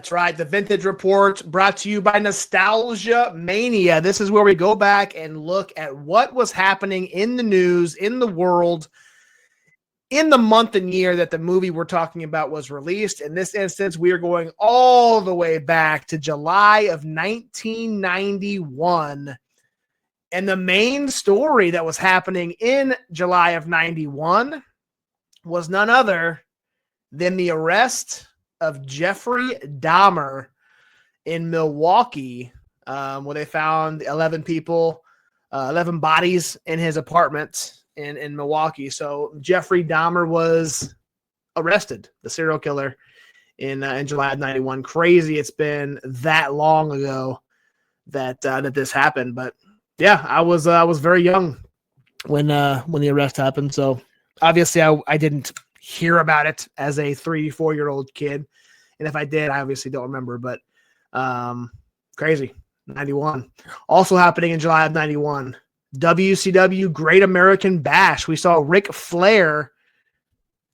That's right. The Vintage Report brought to you by Nostalgia Mania. This is where we go back and look at what was happening in the news, in the world, in the month and year that the movie we're talking about was released. In this instance, we are going all the way back to July of 1991. And the main story that was happening in July of 91 was none other than the arrest of Jeffrey Dahmer in Milwaukee, where they found 11 bodies in his apartment in Milwaukee. So Jeffrey Dahmer was arrested, the serial killer, in July of 91. Crazy it's been that long ago that this happened. But yeah, I was very young when the arrest happened. So obviously I didn't hear about it as a 3-4-year-old kid. And if I did, I obviously don't remember, but crazy. 91. Also happening in July of 91, WCW Great American Bash. We saw Ric Flair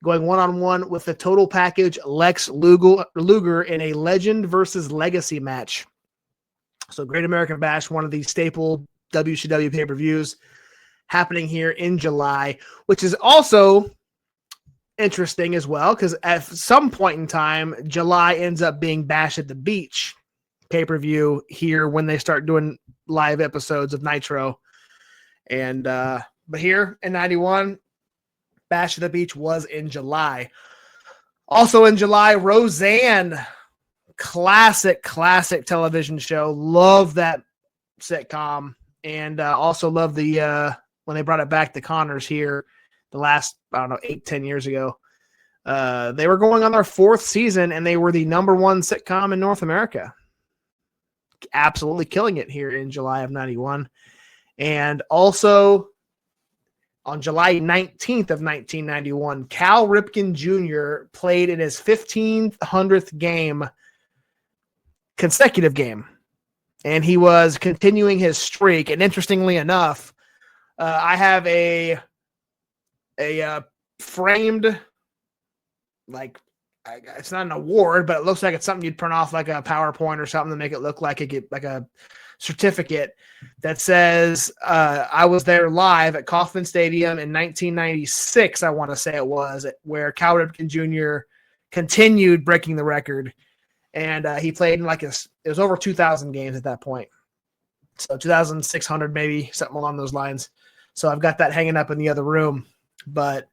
going one-on-one with the Total Package Lex Luger in a Legend versus Legacy match. So Great American Bash, one of the staple WCW pay-per-views, happening here in July, which is also interesting as well, because at some point in time, July ends up being Bash at the Beach pay-per-view here when they start doing live episodes of Nitro. And but here in 91, Bash at the Beach was in July. Also in July, Roseanne, classic television show. Love that sitcom, and also love the when they brought it back to Connors here the last, 8-10 years ago. They were going on their 4th season, and they were the #1 sitcom in North America. Absolutely killing it here in July of 91. And also on July 19th of 1991, Cal Ripken Jr. played in his 1500th consecutive game. And he was continuing his streak. And interestingly enough, I have a framed, like, it's not an award, but it looks like it's something you'd print off like a PowerPoint or something to make it look like a certificate that says I was there live at Kauffman Stadium in 1996, I want to say it was, where Cal Ripken Jr. continued breaking the record. And he played in it was over 2,000 games at that point. So 2,600 maybe, something along those lines. So I've got that hanging up in the other room. But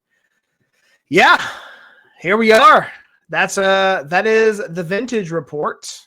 yeah, here we are. That is the Vintage Report.